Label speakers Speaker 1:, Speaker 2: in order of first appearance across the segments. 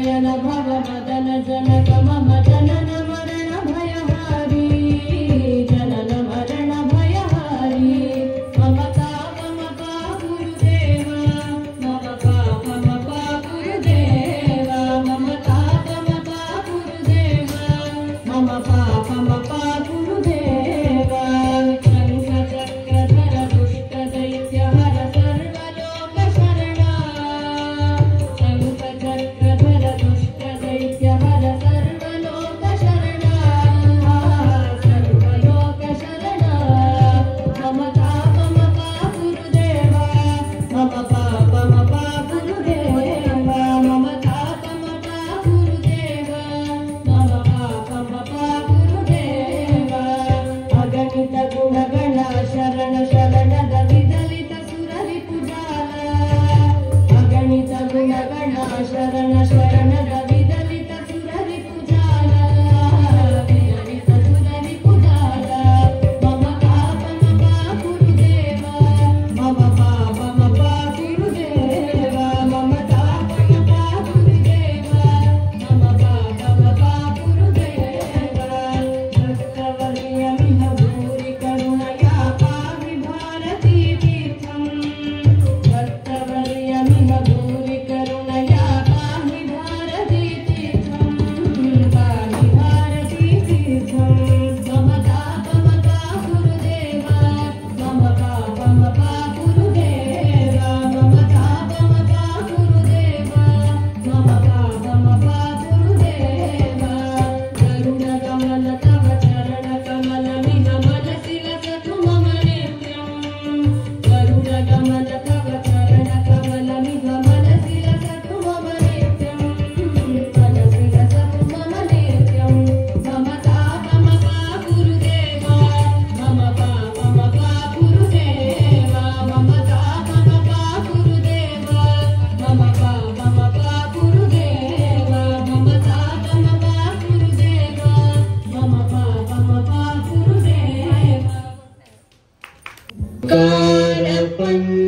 Speaker 1: शयन भव मदन जनक मम जनन मरण भयहारी जनन मरण भयहारी मम पापमपा गुरुदेवा मम पापमपा गुरुदेवा मम पापमपा गुरुदेवा मम पापमपा गुरुदेवा शङ्खचक्रधर दुष्टदैत्यहर सर्वलोक शरणा शङ्खचक्रधर दुष्टदैत्यहर सर्वलोक शरणा सर्वलोक शरणा मम पापमपा गुरुदेवा मम पापमपा गुरुदेवा मम पापमपा गुरुदेवा मम पापमपा गुरुदेवा अगणित गुणगण शरण शरणद विदलित सुररिपुजाला अगणित गुणगण शरण शरणद विदलित सुररिपुजाला विदलित सुररिपुजाला मम पापमपा गुरुदेवा मम पापमपा गुरुदेवा मम पापमपा गुरुदेवा मम पापमपा गुरुदेवा भक्तवर्यमिह भूरि करुणया पाहि भारती तीर्थं भक्तवर्यमिह भूरि करुणया पाहि भारती तीर्थं पाहि भारती तीर्थं मम पापमपा गुरुदेवा मम पापमपा गुरुदेवा मम पापमपा गुरुदेवा मम पापमपा गुरुदेवा करुणकमल तव चरणकमलमिह मनसि लसतु मम नित्यं करुणकमल तव चरणकमलमिह मनसि लसतु मम नित्यं मनसि लसतु मम नित्यं मम पापमपा गुरुदेवा मम पापमपा गुरुदेवा मम पापमपा गुरुदेवा मम पापमपा गुरुदेवा मम पापमपा गुरुदेवा मम पापमपा गुरुदेवा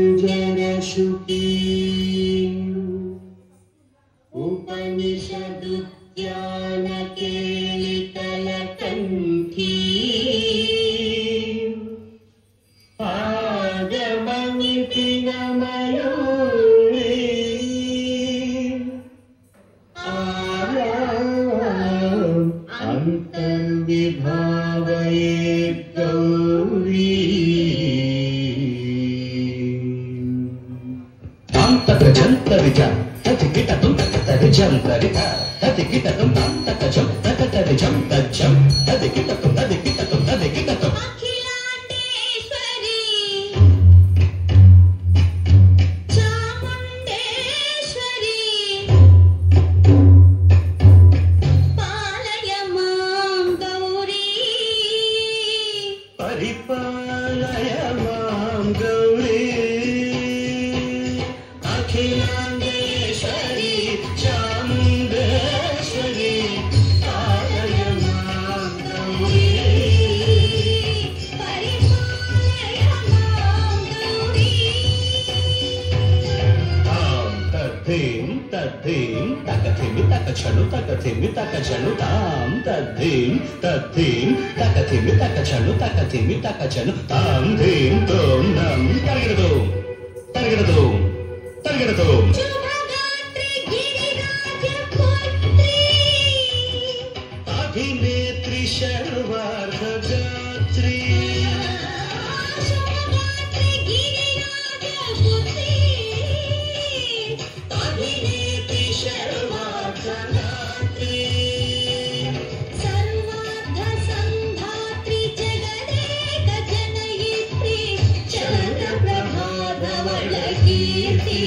Speaker 2: कारपञ्जरशुकी उपनिषदुद्यानकेलितलकण्ठी पादमणिपिनमयूरी आराम् अन्तर्विभावयेत् गौरी
Speaker 3: तकजन्तरिजं ततिकिटतं तकतरिजन्तरित ततिकिटतं तकजं तकतरिजं तज्जं ततिकिटतं ततिकिटतं ततिकिटतं
Speaker 1: अखिलांडेश्वरी चामुंडेश्वरी पालय मां गौरी
Speaker 3: परिपालय मां गौरी अखिलांडेश्वरी चामुण्डेश्वरी पालय मां गौरी
Speaker 1: परिपालय मां गौरी
Speaker 3: तद्धीं तद्धीं तकथिमि तकचनु तकथिमि तकचनु तां तद्धीं तद्धीं तकथिमि तकचनु तकथिमि तकचनु तां धीं तों नं तर्गिरदों तर्गिरदों तर्गिरदों
Speaker 1: शुभगात्री गिरिराजपुत्री
Speaker 3: अभिनेत्री सर्वार्धगात्री
Speaker 1: शुभगात्री गिरिराजपुत्री
Speaker 3: अभिनेत्री सर्वार्धगात्री
Speaker 1: सर्वार्थ संधात्री जगदेक जनयित्री चन्द्रप्रभाधवलकीर्ति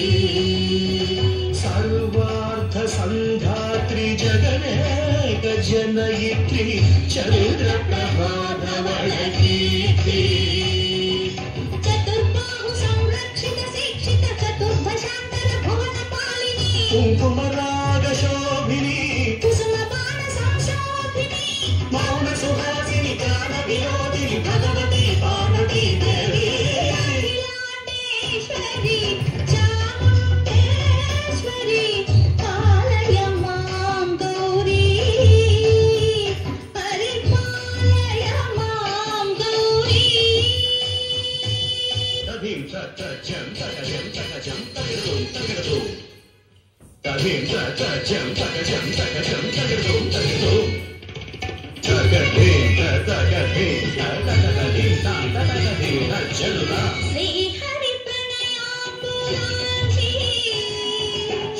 Speaker 3: सर्वार्थ संधात्री जगदेक जनयित्री चन्द्रप्रभाधवलकीर्ति
Speaker 1: चतुर्बाहु संरक्षित शिक्षित चतुर्भशान्तन भुवनपालिनी
Speaker 3: कुङ्कुमरागशोभिनी
Speaker 1: कुसुमबाण संशोभिनी
Speaker 3: मौन सुहासिनी गान विनोदिनी भगवती पार्वती देवी
Speaker 1: अखिलांडेश्वरी चामुण्डेश्वरी पालय मां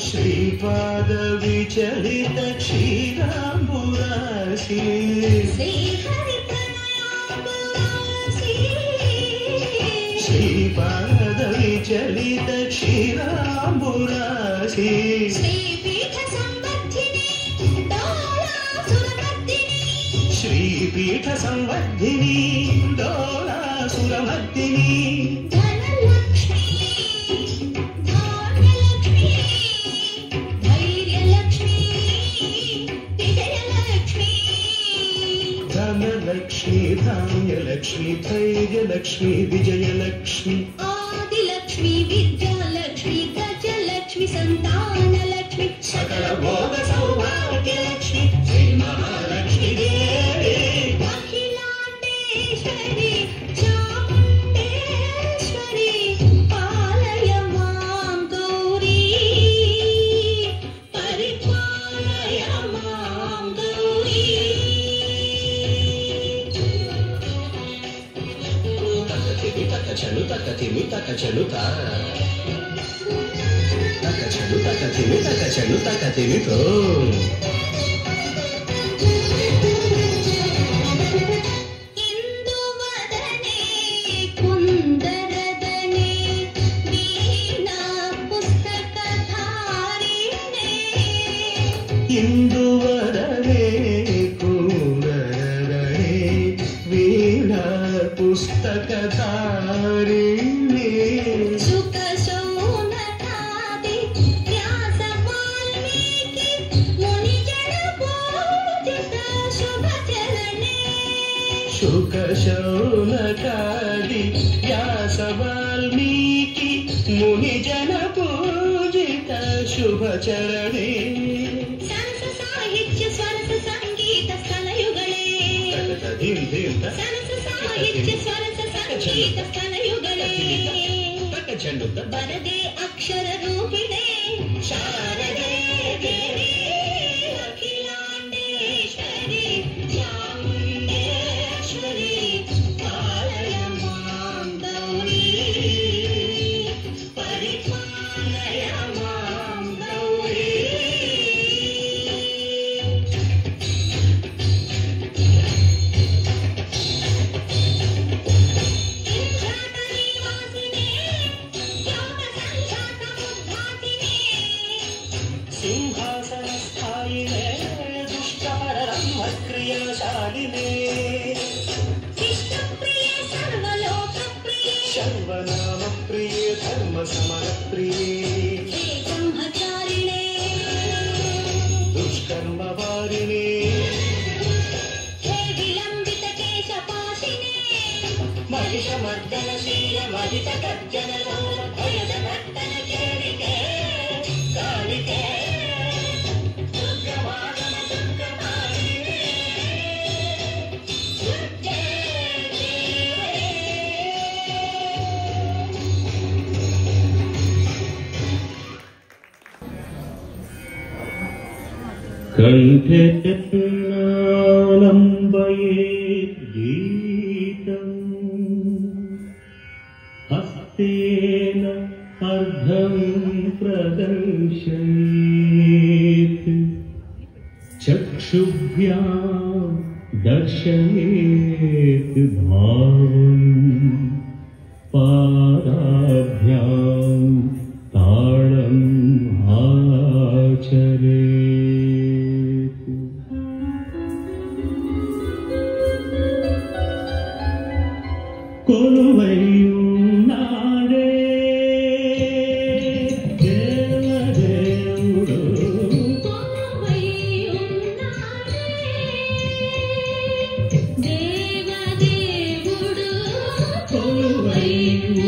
Speaker 3: శ్రీపాద విచలిత క్షీరాంబురాశి శ్రీపాద విచలిత క్షీరాంబురాశి శ్రీపీఠ సంవర్ధిని డోళాసురమర్దిని ధనలక్ష్మి ధాన్యలక్ష్మి ధైర్యలక్ష్మి విజయలక్ష్మి
Speaker 1: ఆదిలక్ష్మి విద్యాలక్ష్మి గజలక్ష్మి సంతానలక్ష్మి
Speaker 3: సకల భోగ సౌభాగ్యలక్ష్మి శ్రీ మహాలక్ష్మి దేవి
Speaker 1: అఖిలాండేశ్వరి చాముండేశ్వరి పాలయ మాం గౌరీ పరిపాలయ మాం గౌరీ
Speaker 3: తక్క చలు తక్క తిమి తక్క చలు తక్క చలు తక్క తిమి తక్క చలు తక్క తిమితో
Speaker 1: ఇందువదనే కుందరదనే వీణా పుస్తకధారిణే
Speaker 3: ఇందువరనే కూరనే వీణా పుస్తకధారిణి
Speaker 1: సుఖ శౌనకాది వ్యాస వాల్మీకి మునిజన పూజిత శుభచరణే
Speaker 3: శుక శౌనకాది వ్యాస వాల్మీకి మునిజన పూజిత శుభచరణే
Speaker 1: సరస సాహిత్య స్వరస సంగీత స్థలయుగళే సరస సాహిత్య స్వరస సంగీత స్థలయుగళే వరదే అక్షర రూపిణే శారదే దేవి అఖిలాండేశ్వరి చాముండేశ్వరి పాలయ మాం గౌరీ పరిపాలయ మాం గౌరీ
Speaker 3: సింహాసనస్థాయినే దుష్టపరబ్రహ్మక్రియాశాలినే
Speaker 1: ఇష్టప్రియే సర్వలోకప్రియే
Speaker 3: సర్వనామప్రియే ధర్మ సమరప్రియే
Speaker 1: హే బ్రహ్మచారిణే
Speaker 3: దుష్కర్మ వారినే
Speaker 1: హే విలంబిత కేశపాశినే
Speaker 3: మహిషమర్దనశీల మహిత గర్జన భయద నర్తన కేరికే కాళికే దుర్గమాగమ దుర్గమాలినే దుర్గే
Speaker 2: కంఠే నాలంబయే గీతం హస్తేన అర్ధం ప్రదర్శయేత్ చక్షుభ్యాం దర్శయేత్ భావం పాదాభ్యాం తాళం ఆచరేత్ కొలువై ఉన్నాడే దేవదేవుడు
Speaker 1: కొలువై ఉన్నాడే దేవదేవుడు
Speaker 2: కొలువై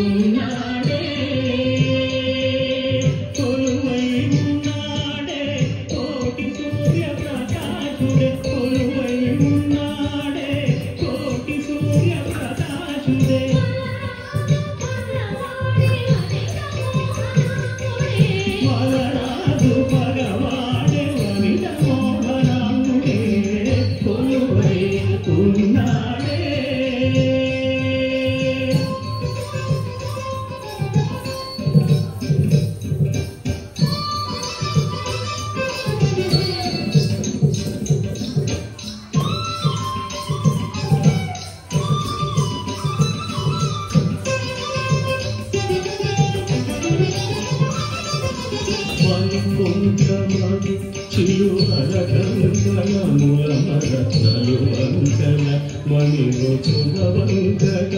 Speaker 2: ఉన్నాడే చిలువల కంకణ ములమరత్నలు వంకన మణిగొట్టుల వంకన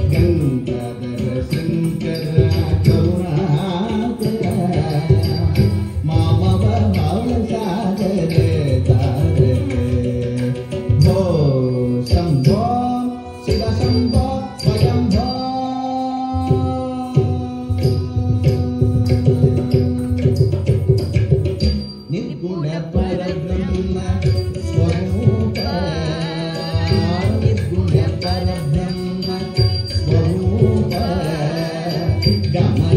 Speaker 4: Ganga Dara Shankara Gaura Yadu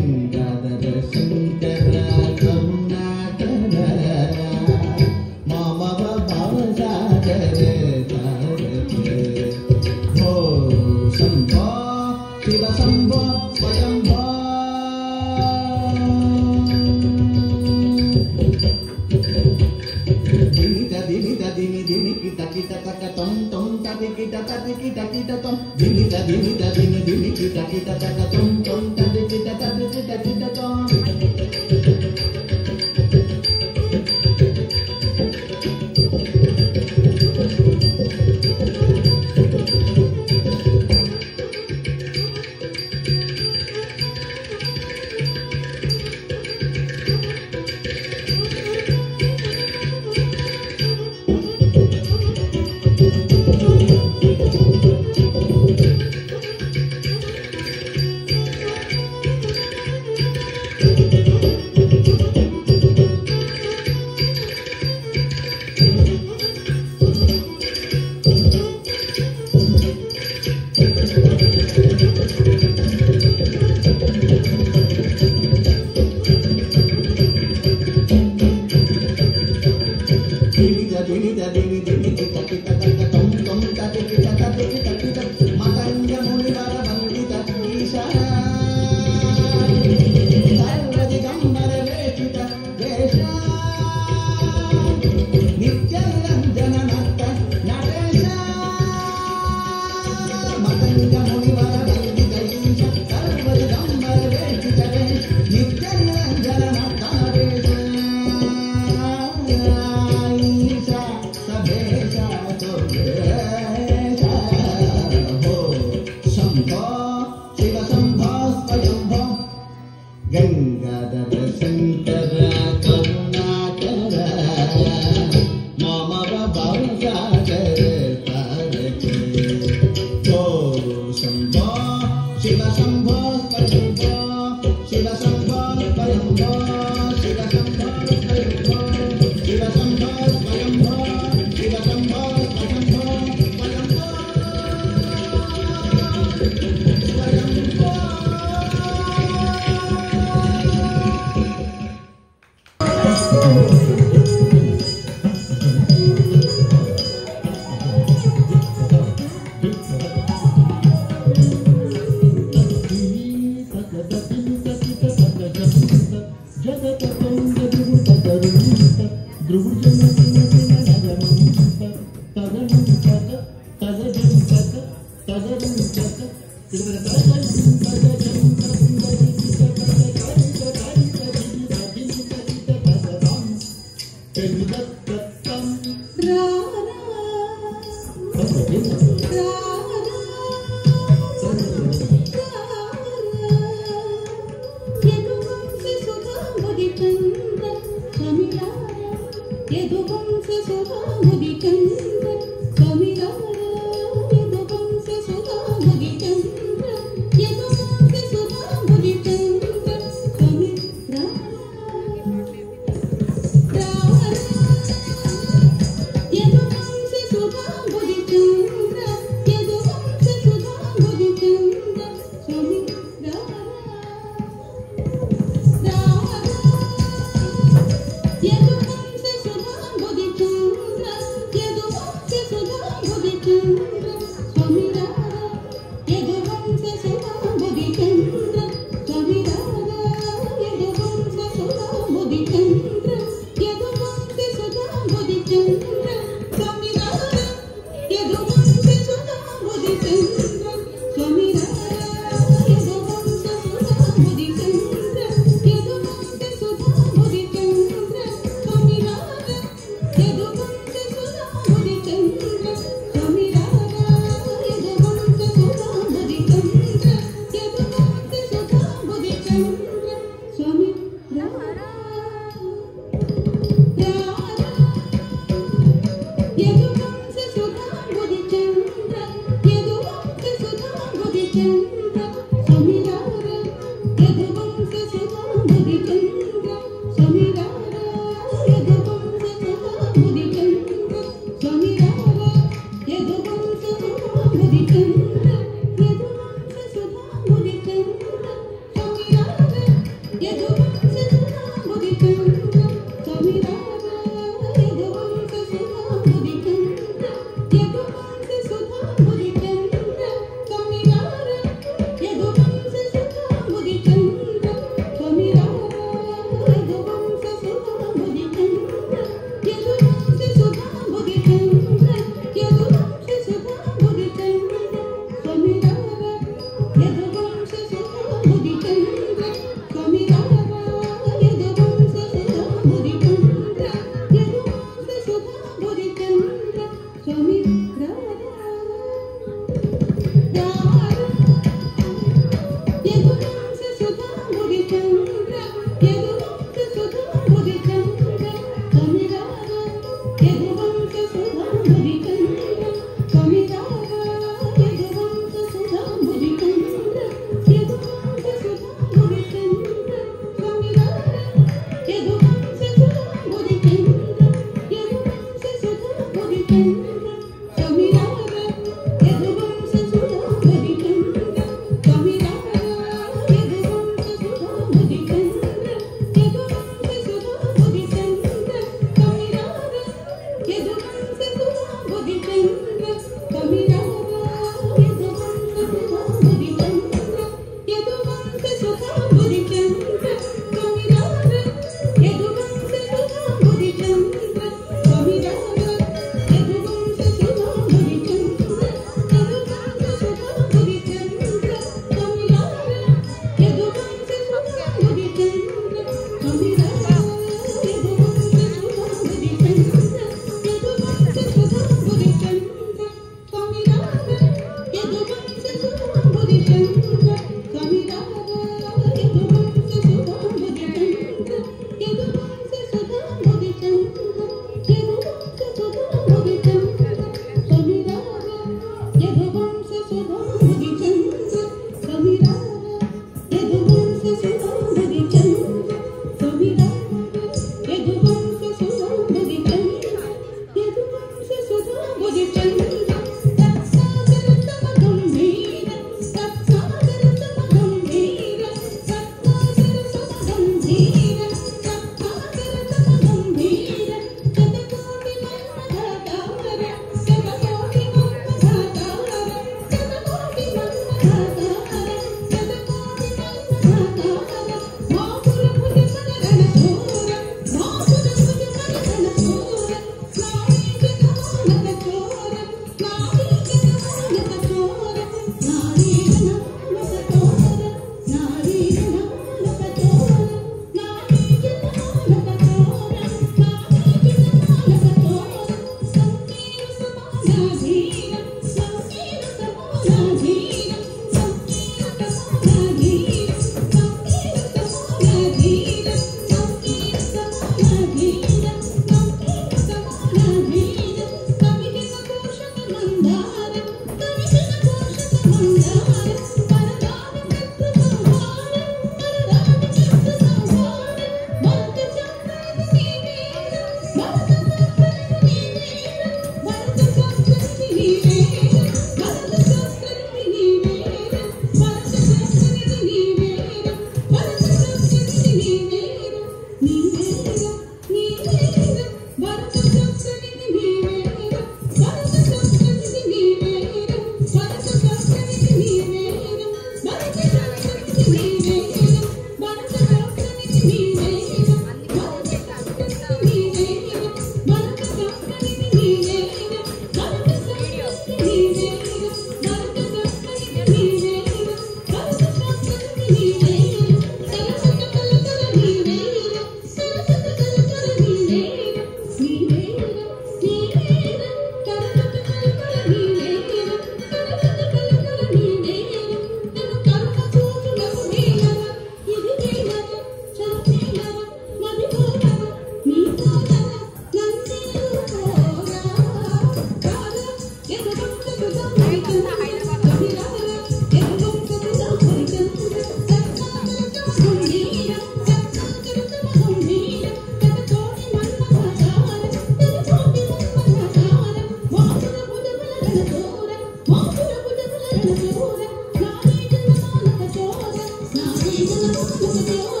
Speaker 1: Oh,